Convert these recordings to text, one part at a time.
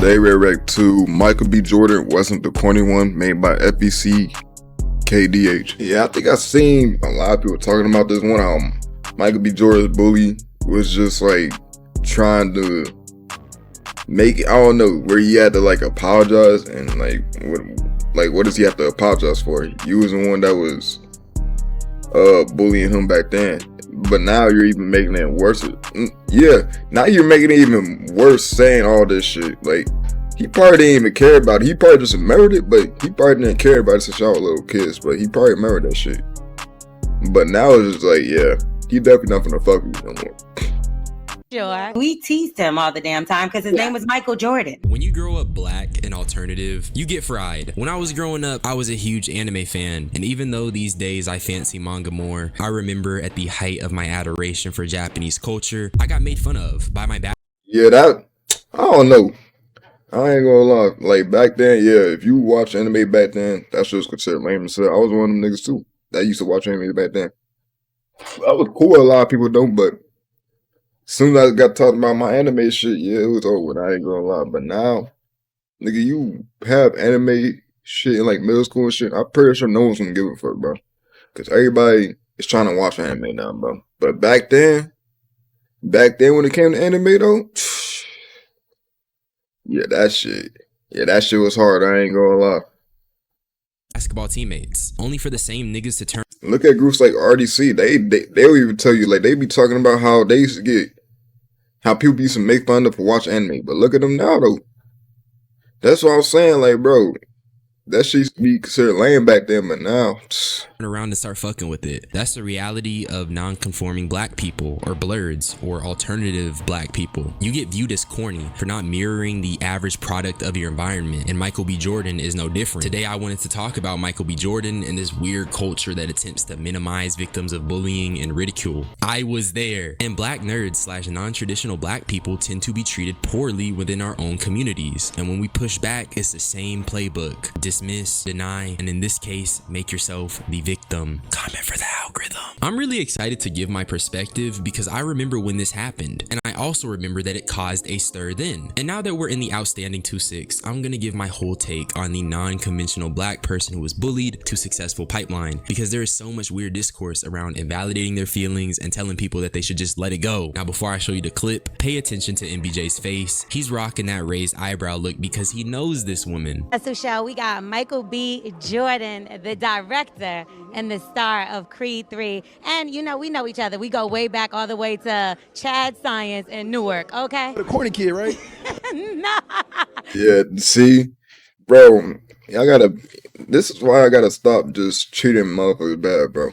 Today we react to Michael B. Jordan Wasn't the Corny One, made by FBC KDH. Yeah, I think I've seen a lot of people talking about this one. Michael B. Jordan's bully was just like trying to make it, I don't know, where he had to like apologize and what does he have to apologize for? You was the one that was bullying him back then, but now you're even making it worse. Yeah, now you're making it even worse saying all this shit. Like, he probably didn't even care about it. He probably just remembered it, but he probably didn't care about it since y'all were little kids, but he probably remembered that shit. But now it's just like, yeah, he definitely not gonna fuck with you no more. Sure. We teased him all the damn time because his name was Michael Jordan. When you grow up black and alternative, you get fried. When I was growing up, I was a huge anime fan, and even though these days I fancy manga more, I remember at the height of my adoration for Japanese culture, I got made fun of by my back. Yeah, that, I don't know. I ain't gonna lie. Like, back then, yeah, if you watch anime back then, that shit was considered lame as hell. I was one of them niggas too that used to watch anime back then. That was cool. A lot of people don't, but as soon as I got talking about my anime shit, yeah, it was over. I ain't gonna lie. But now, nigga, you have anime shit in like middle school and shit, I'm pretty sure no one's gonna give a fuck, bro. Because everybody is trying to watch anime now, bro. But back then when it came to anime though, yeah, that shit was hard. I ain't gonna lie. Basketball teammates, only for the same niggas to turn. Look at groups like RDC. They'll even tell you, like, they be talking about how they used to get, how people used to make fun of for watch anime. But look at them now, though. That's what I'm saying, like, bro. That shit used to be considered lame back then, but now around and start fucking with it. That's the reality of non-conforming black people, or blurs, or alternative black people. You get viewed as corny for not mirroring the average product of your environment, and Michael B. Jordan is no different. Today I wanted to talk about Michael B. Jordan and this weird culture that attempts to minimize victims of bullying and ridicule. I was there, and black nerds / non-traditional black people tend to be treated poorly within our own communities, and when we push back, it's the same playbook. Dismiss, deny, and in this case, make yourself the victim. Comment for the algorithm. I'm really excited to give my perspective because I remember when this happened, and I also remember that it caused a stir then. And now that we're in the outstanding 2-6, I'm gonna give my whole take on the non-conventional black person who was bullied to successful pipeline, because there is so much weird discourse around invalidating their feelings and telling people that they should just let it go. Now, before I show you the clip, pay attention to MBJ's face. He's rocking that raised eyebrow look because he knows this woman. So, Shell, we got Michael B. Jordan, the director and the star of Creed 3. And, you know, we know each other. We go way back all the way to Chad Science in Newark, okay? The corny kid, right? No. yeah, see, bro, this is why I gotta stop just treating motherfuckers bad, bro.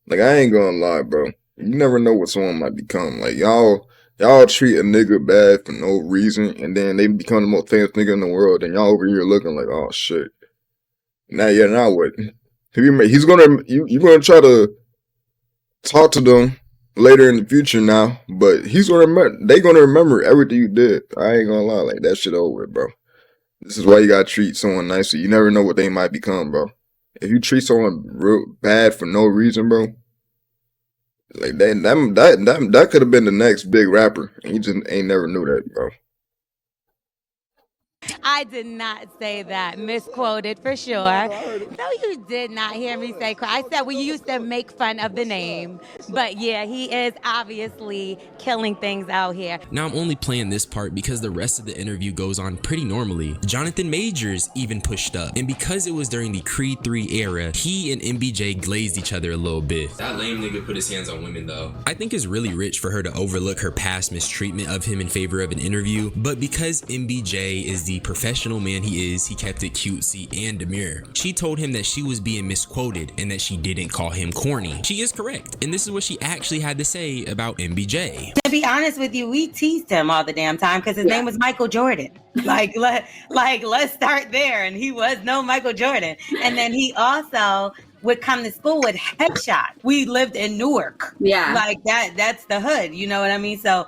Like, I ain't gonna lie, bro. You never know what someone might become. Like, y'all treat a nigga bad for no reason, and then they become the most famous nigga in the world, and y'all over here looking like, oh shit. Now what? You're gonna try to talk to them later in the future now, but they gonna remember everything you did. I ain't gonna lie, like, that shit over with, bro. This is why you gotta treat someone nicely. You never know what they might become, bro. If you treat someone real bad for no reason, bro, like that could have been the next big rapper, and you just ain't never knew that, bro. I did not say that. Misquoted for sure. No, you did not hear me say. I said we used to make fun of the name. But yeah, he is obviously killing things out here. Now I'm only playing this part because the rest of the interview goes on pretty normally. Jonathan Majors even pushed up. And because it was during the Creed 3 era, he and MBJ glazed each other a little bit. That lame nigga put his hands on women though. I think it's really rich for her to overlook her past mistreatment of him in favor of an interview. But because MBJ is the professional man he is, he kept it cutesy and demure. She told him that she was being misquoted and that she didn't call him corny. She is correct, and this is what she actually had to say about MBJ. To be honest with you, we teased him all the damn time because his name was Michael Jordan. Let's start there, and he was no Michael Jordan. And then he also would come to school with headshot. We lived in Newark. Yeah. Like that's the hood, you know what I mean? So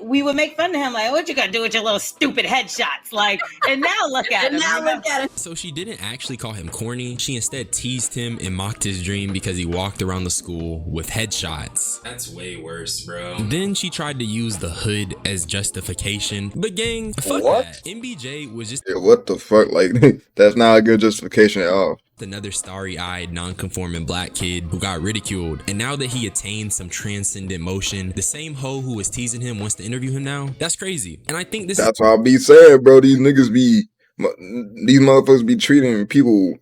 we would make fun of him, like, what you gonna do with your little stupid headshots? Like, and now look at him. So she didn't actually call him corny. She instead teased him and mocked his dream because he walked around the school with headshots. That's way worse, bro. Then she tried to use the hood as justification. But gang, fuck What? that. MBJ was just Yeah, what the fuck? Like, that's not a good justification at all. another starry-eyed, non-conforming black kid who got ridiculed. And now that he attained some transcendent motion, the same hoe who was teasing him wants to interview him now? That's crazy. And I think this That's what I be saying, bro. These motherfuckers be treating people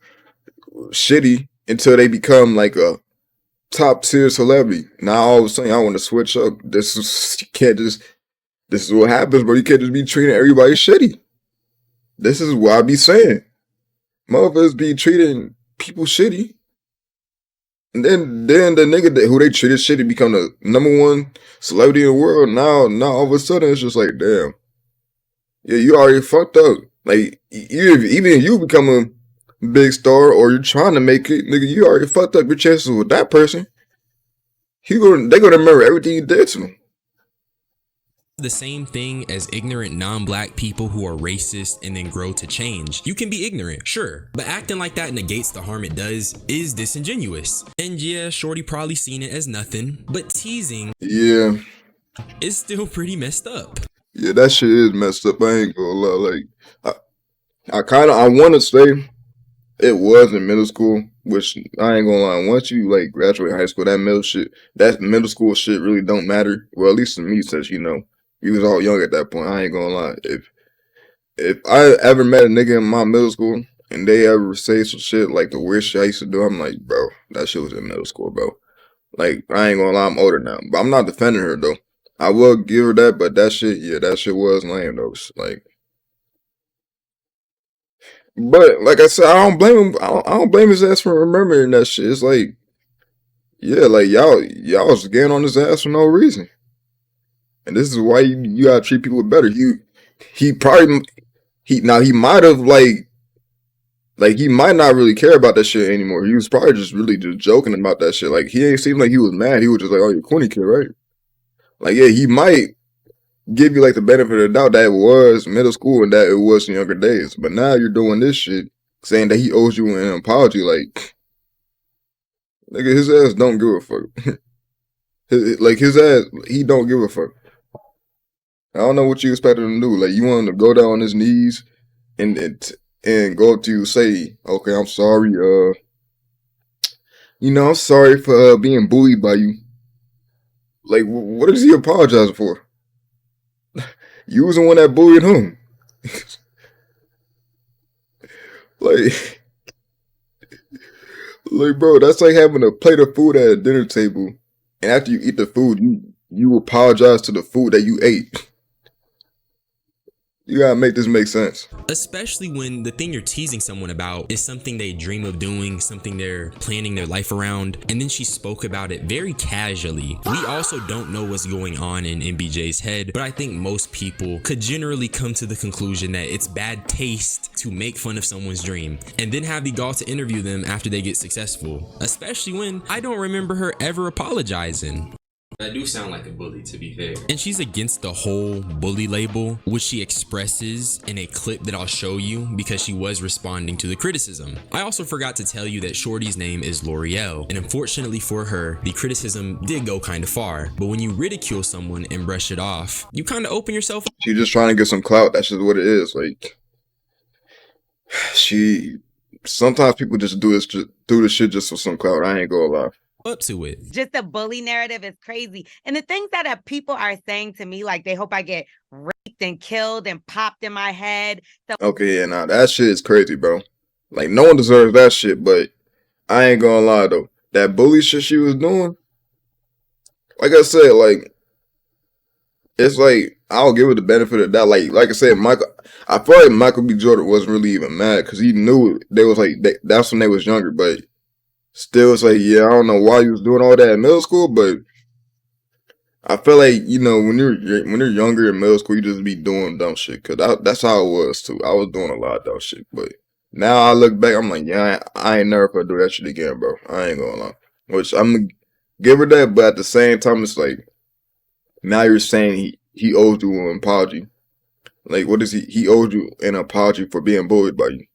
shitty until they become like a top tier celebrity. Now all of a sudden I want to switch up. This is what happens, bro. You can't just be treating everybody shitty. This is what I be saying. Motherfuckers be treating people shitty. And then the nigga who they treated shitty become the number one celebrity in the world. Now all of a sudden it's just like, damn. Yeah, you already fucked up. Like, even if you become a big star or you're trying to make it, nigga, you already fucked up your chances with that person. They're gonna remember everything you did to them. the same thing as ignorant non-black people who are racist and then grow to change. You can be ignorant, sure, but acting like that negates the harm it does is disingenuous. And yeah, Shorty probably seen it as nothing, but teasing Yeah. is still pretty messed up. Yeah, that shit is messed up. I ain't gonna lie. Like, I want to say it was in middle school, which I ain't gonna lie. Once you like graduate high school, that middle school shit really don't matter. Well, at least to me, since we was all young at that point. I ain't gonna lie. If I ever met a nigga in my middle school and they ever say some shit like the weird shit I used to do, I'm like, bro, that shit was in middle school, bro. Like, I ain't gonna lie, I'm older now, but I'm not defending her though. I will give her that, but that shit was lame though. Like, but like I said, I don't blame him. I don't blame his ass for remembering that shit. It's like, yeah, like y'all was getting on his ass for no reason, and this is why you gotta treat people better. He might have like he might not really care about that shit anymore. He was probably just really just joking about that shit. Like, he ain't seem like he was mad. He was just like, oh, you're a corny kid, right? Like, yeah, he might give you like the benefit of the doubt that it was middle school and that it was in younger days. But now you're doing this shit, saying that he owes you an apology. Like, nigga, his ass don't give a fuck. His ass, he don't give a fuck. I don't know what you expected him to do. Like, you want him to go down on his knees and go up to you and say, okay, I'm sorry. I'm sorry for being bullied by you. Like, what is he apologizing for? You was the one that bullied him. like, bro, that's like having a plate of food at a dinner table, and after you eat the food, you apologize to the food that you ate. You gotta make this make sense. Especially when the thing you're teasing someone about is something they dream of doing, something they're planning their life around, and then she spoke about it very casually. We also don't know what's going on in MBJ's head, but I think most people could generally come to the conclusion that it's bad taste to make fun of someone's dream and then have the gall to interview them after they get successful, especially when I don't remember her ever apologizing. I do sound like a bully, to be fair. And she's against the whole bully label, which she expresses in a clip that I'll show you because she was responding to the criticism. I also forgot to tell you that Shorty's name is L'Oreal, and unfortunately for her, the criticism did go kind of far. But when you ridicule someone and brush it off, you kind of open yourself up. She's just trying to get some clout. That's just what it is. Like, sometimes people just do this shit just for some clout. I ain't gonna lie. Up to it. Just the bully narrative is crazy. And the things that people are saying to me, like they hope I get raped and killed and popped in my head. Okay, yeah, nah, that shit is crazy, bro. Like, no one deserves that shit, but I ain't gonna lie, though. That bully shit she was doing, like I said, like, it's like, I'll give it the benefit of that. Like I said, I feel like Michael B. Jordan wasn't really even mad because he knew that's when they was younger, but still, it's like, yeah, I don't know why you was doing all that in middle school, but I feel like, when you're younger in middle school, you just be doing dumb shit. Cause that's how it was too. I was doing a lot of dumb shit, but now I look back, I'm like, yeah, I ain't never gonna do that shit again, bro. I ain't gonna lie. Which I'm gonna give her that, but at the same time, it's like, now you're saying he owes you an apology. Like, what is he? He owes you an apology for being bullied by you.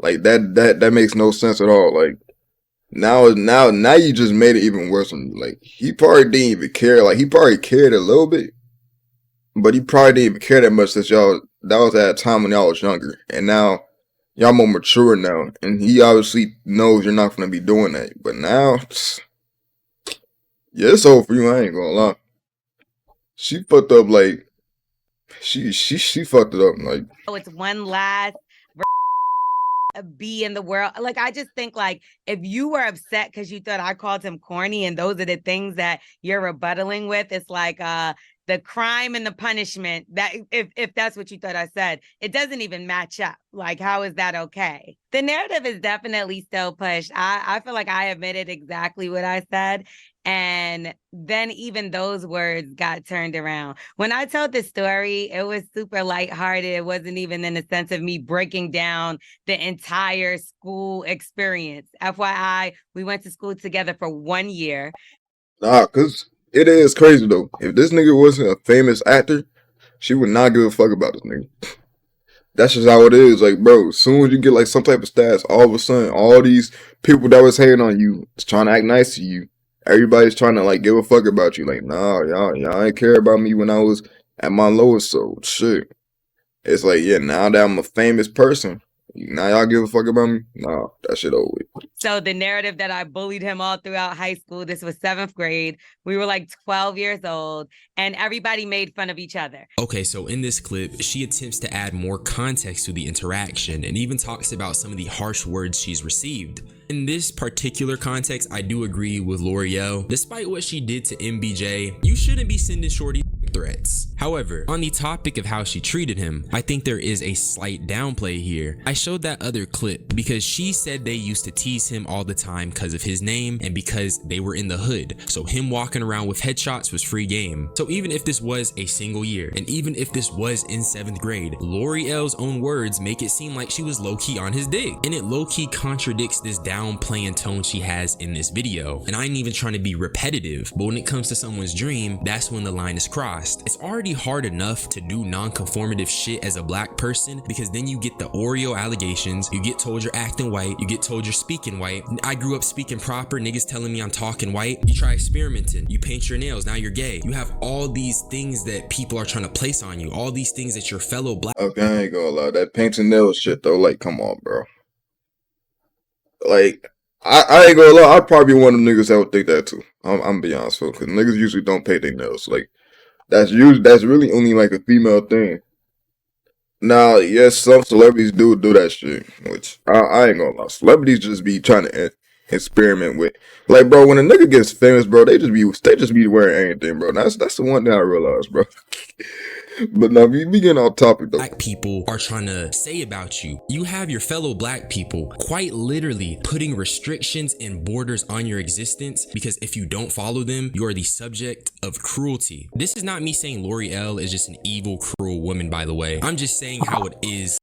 Like that makes no sense at all. Like now you just made it even worse. Like he probably didn't even care. Like he probably cared a little bit, but he probably didn't even care that much since y'all. That was at a time when y'all was younger, and now y'all more mature now, and he obviously knows you're not gonna be doing that. But now, yeah, it's over for you. I ain't gonna lie. She fucked up. Like she fucked it up. Like Oh, it's one last be in the world. Like, I just think, like, if you were upset because you thought I called him corny and those are the things that you're rebuttaling with, it's like the crime and the punishment, that if that's what you thought I said, it doesn't even match up. Like, how is that okay? The narrative is definitely still pushed. I feel like I admitted exactly what I said. And then even those words got turned around. When I told the story, it was super lighthearted. It wasn't even in the sense of me breaking down the entire school experience. FYI, we went to school together for 1 year. nah, cause it is crazy though. If this nigga wasn't a famous actor, she would not give a fuck about this nigga. That's just how it is. Like, bro, as soon as you get like some type of stats, all of a sudden, all these people that was hating on you is trying to act nice to you. Everybody's trying to like give a fuck about you. Like, nah, y'all ain't care about me when I was at my lowest. So shit. It's like, yeah, now that I'm a famous person, now y'all give a fuck about me? Nah, that shit over with. So the narrative that I bullied him all throughout high school, this was 7th grade. We were like 12 years old and everybody made fun of each other. Okay, so in this clip, she attempts to add more context to the interaction and even talks about some of the harsh words she's received. In this particular context, I do agree with L'Oreal. Despite what she did to MBJ, you shouldn't be sending shorty threats. However, on the topic of how she treated him, I think there is a slight downplay here. I showed that other clip because she said they used to tease him all the time because of his name and because they were in the hood. So him walking around with headshots was free game. So even if this was a single year, and even if this was in 7th grade, L'Oreal's own words make it seem like she was low-key on his dick. And it low-key contradicts this downplaying tone she has in this video. And I ain't even trying to be repetitive, but when it comes to someone's dream, that's when the line is crossed. It's already hard enough to do non-conformative shit as a black person because then you get the Oreo allegations, you get told you're acting white, you get told you're speaking white. I grew up speaking proper, niggas telling me I'm talking white. You try experimenting, you paint your nails, now you're gay. You have all these things that people are trying to place on you, all these things that your fellow black. Okay, I ain't gonna lie. That painting nails shit though, like, come on, bro. Like, I ain't gonna lie. I'd probably be one of them niggas that would think that too. I'm gonna be honest with you, because niggas usually don't paint their nails. Like, that's really only like a female thing. Now, yes, some celebrities do that shit, which I ain't gonna lie. Celebrities just be trying to experiment with. Like, bro, when a nigga gets famous, bro, they just be wearing anything, bro. That's the one thing I realized, bro. But now we getting off topic though. Black people are trying to say about you. You have your fellow black people quite literally putting restrictions and borders on your existence because if you don't follow them, you are the subject of cruelty. This is not me saying L'Oreal is just an evil, cruel woman, by the way. I'm just saying how it is.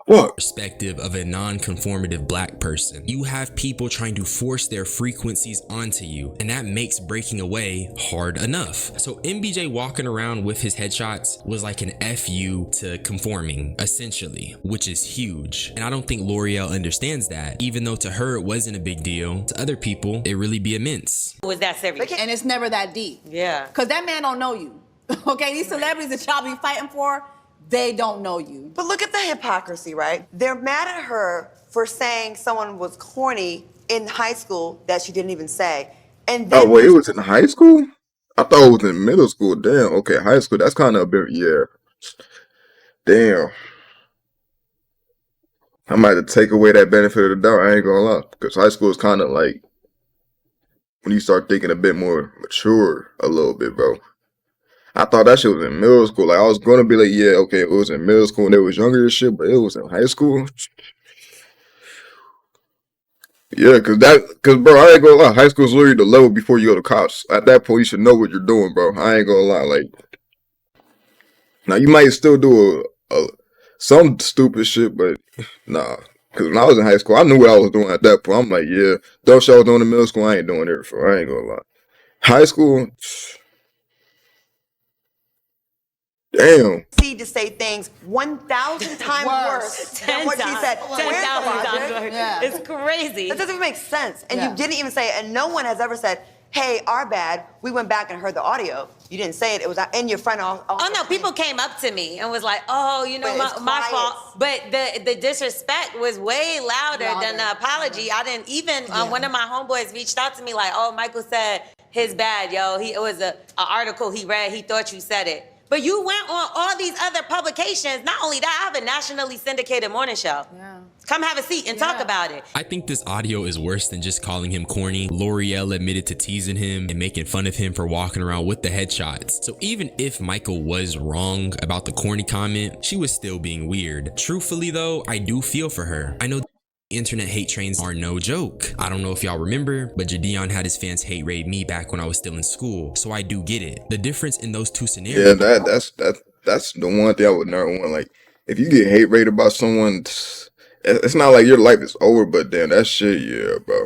What? Perspective of a non-conformative black person. You have people trying to force their frequencies onto you, and that makes breaking away hard enough. So MBJ walking around with his headshots was like an FU to conforming, essentially, which is huge. And I don't think L'Oreal understands that, even though to her it wasn't a big deal. To other people, it really be immense. Was that serious? And it's never that deep. Yeah. Because that man don't know you. Okay, these celebrities that y'all be fighting for, they don't know you. But look at the hypocrisy, right? They're mad at her for saying someone was corny in high school that she didn't even say. And then Oh wait, it was in high school? I thought it was in middle school. Damn. Okay, high school. That's kind of a bit. Yeah. Damn. I might have to take away that benefit of the doubt. I ain't gonna lie, because high school is kind of like when you start thinking a bit more mature a little bit, bro. I thought that shit was in middle school. Like, I was gonna be like, yeah, okay, it was in middle school and they was younger and shit, but it was in high school. Yeah, cause bro, I ain't gonna lie, high school is literally the level before you go to college. At that point, you should know what you're doing, bro. I ain't gonna lie, like, now you might still do some stupid shit, but nah. Cause when I was in high school, I knew what I was doing at that point. I'm like, yeah, those shit I was doing in middle school, I ain't doing it for. I ain't gonna lie. High school. Damn. To say things 1,000 times worse than what she said. 10,000 times worse. Yeah. It's crazy. That doesn't even make sense. And Yeah. you didn't even say it. And no one has ever said, hey, our bad. We went back and heard the audio. You didn't say it. It was and your friend also. Oh no, people came up to me and was like, "Oh, you know, But it's my quiet. fault." But the disrespect was way louder than the apology. I didn't even. One of my homeboys reached out to me like, "Oh, Michael said his bad, yo. It was a article he read. He thought you said it." But you went on all these other publications. Not only that, I have a nationally syndicated morning show. Yeah. Come have a seat and talk about it. I think this audio is worse than just calling him corny. L'Oreal admitted to teasing him and making fun of him for walking around with the headshots. So even if Michael was wrong about the corny comment, she was still being weird. Truthfully though, I do feel for her. I know internet hate trains are no joke. I don't know if y'all remember, but Jadeon had his fans hate raid me back when I was still in school. So I do get it. The difference in those two Yeah, scenarios. that's the one thing I would never want. Like, if you get hate rated by someone, it's not like your life is over, but damn, that shit, yeah, bro.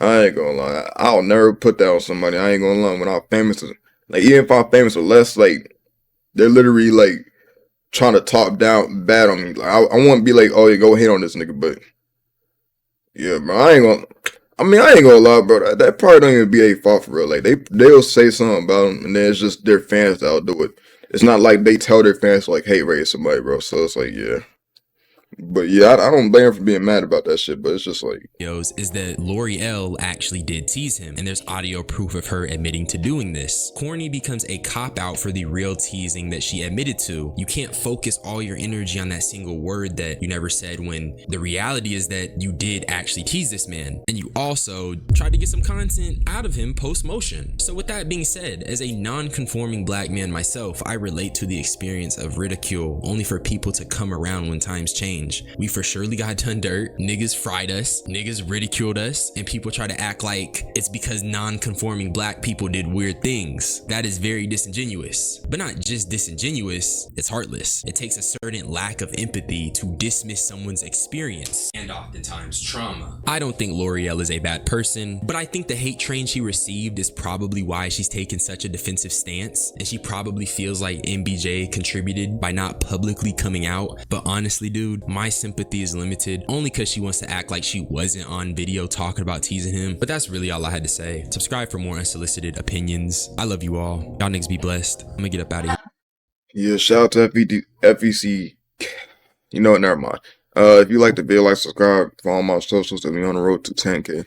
I ain't gonna lie. I'll never put that on somebody. I ain't gonna lie. When I'm famous, like, even if I'm famous or less, like, they're literally, like, trying to talk down bad on me. Like, I want to be like, oh, yeah, go hate on this nigga, but yeah, bro, I ain't gonna lie, bro. That probably don't even be their fault for real. Like, they'll say something about them, and then it's just their fans that'll do it. It's not like they tell their fans to, like, hate rate somebody, bro. So it's like, yeah. But yeah, I don't blame her for being mad about that shit, but it's just like, Is that L'Oreal actually did tease him, and there's audio proof of her admitting to doing this. Corny becomes a cop-out for the real teasing that she admitted to. You can't focus all your energy on that single word that you never said, when the reality is that you did actually tease this man, and you also tried to get some content out of him post-motion. So with that being said, as a non-conforming black man myself, I relate to the experience of ridicule, only for people to come around when times change. We for surely got done dirt, niggas fried us, niggas ridiculed us, and people try to act like it's because non-conforming black people did weird things. That is very disingenuous. But not just disingenuous, it's heartless. It takes a certain lack of empathy to dismiss someone's experience, and oftentimes trauma. I don't think L'Oreal is a bad person, but I think the hate train she received is probably why she's taken such a defensive stance, and she probably feels like MBJ contributed by not publicly coming out. But honestly, dude, my sympathy is limited, only because she wants to act like she wasn't on video talking about teasing him. But that's really all I had to say. Subscribe for more unsolicited opinions. I love you all. Y'all niggas be blessed. I'm gonna get up out of here. yeah, shout out to FEC. You know what, never mind. If you like the video, like, subscribe, follow my socials, and we on the road to 10K.